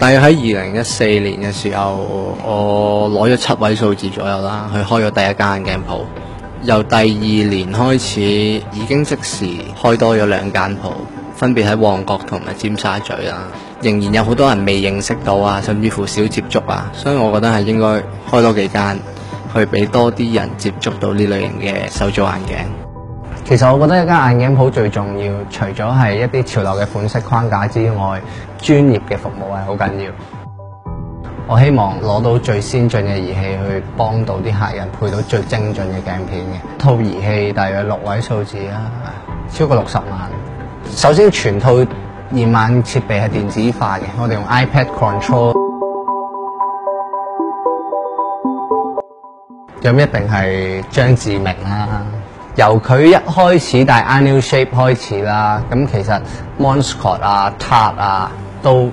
大約喺2014年嘅時候，我攞咗7位數字左右啦，去開咗第一間眼鏡鋪。由第2年開始，已經即時開多咗2間鋪，分別喺旺角同埋尖沙咀啦。仍然有好多人未認識到啊，甚至乎少接觸啊，所以我覺得係應該開多幾間，去俾多啲人接觸到呢類型嘅手造眼鏡。其實我覺得一間眼鏡鋪最重要，除咗係一啲潮流嘅款式框架之外，專業嘅服務係好緊要。我希望攞到最先進嘅儀器去幫到啲客人配到最精準嘅鏡片嘅。套儀器大約6位數字啦，超過60萬。首先全套驗眼設備係電子化嘅，我哋用 iPad control。咁一定係張志明啦。由佢一開始戴 Annual Shape 開始啦，咁其實 Monscot 啊、Tarte 啊都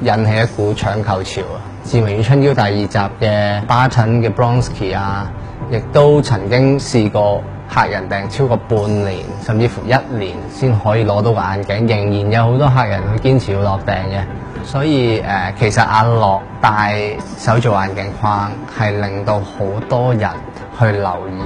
引起一股搶購潮啊！志明與春嬌第2集嘅 Barton 嘅 Bronski 啊，亦都曾經試過客人訂超過半年，甚至乎1年先可以攞到個眼鏡，仍然有好多客人去堅持要落訂嘅。所以其實阿樂戴手造眼鏡框係令到好多人去留意。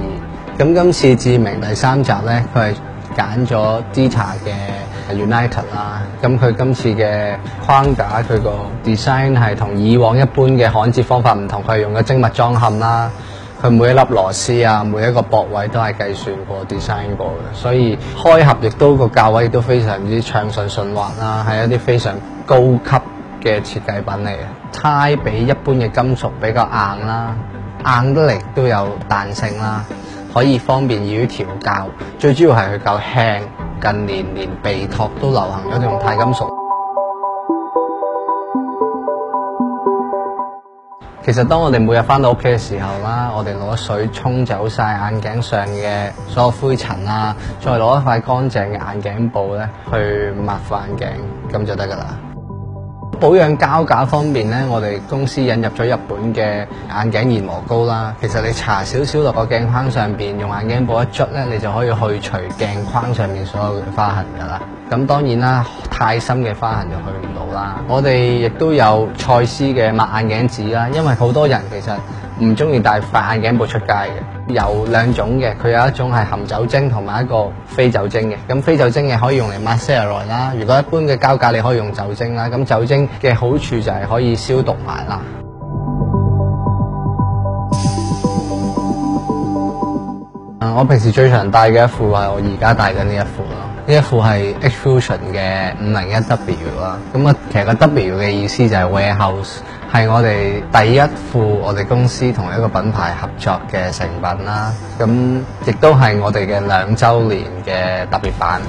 咁今次志明第3集咧，佢係揀咗 Dita 嘅 United 啦。咁佢今次嘅框架，佢個 design 係同以往一般嘅焊接方法唔同，佢係用咗精密裝嵌啦。佢每一粒螺絲啊，每一個駁位都係計算過 design 過嘅，所以開合亦都個價位亦都非常之暢順順滑啦，係一啲非常高級嘅設計品嚟嘅。胎比一般嘅金屬比較硬啦，硬得嚟都有彈性啦。可以方便易於調校，最主要係佢夠輕。近年連鼻托都流行咗用鈦金屬。其實當我哋每日翻到屋企嘅時候啦，我哋攞水沖走晒眼鏡上嘅所有灰塵啦，再攞一塊乾淨嘅眼鏡布咧去抹副眼鏡，咁就得噶啦。保養膠架方面咧，我哋公司引入咗日本嘅眼鏡研磨膏啦。其實你搽少少落個鏡框上邊，用眼鏡布一捽咧，你就可以去除鏡框上面所有嘅花痕噶啦。咁當然啦，太深嘅花痕就去唔到啦。我哋亦都有蔡司嘅抹眼鏡紙啦，因為好多人其實唔中意戴塊眼鏡布出街嘅。有2種嘅，佢有一種係含酒精同埋一個非酒精嘅。咁非酒精嘅可以用嚟抹 Cerulean 啦。如果一般嘅膠架你可以用酒精啦。咁酒精嘅好處就係可以消毒埋啦。我平時最常戴嘅一副係我而家戴緊呢一副咯。呢一副係 X-Fusion 嘅501W 啦。咁其實個 W 嘅意思就係 Warehouse， 係我哋第一副我哋公司同一個品牌合作嘅成品啦。咁亦都係我哋嘅2週年嘅特別版。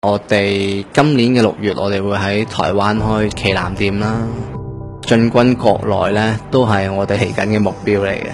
我哋今年嘅6月，我哋會喺台灣開旗艦店啦。進軍國內咧，都係我哋嚟緊嘅目標嚟嘅。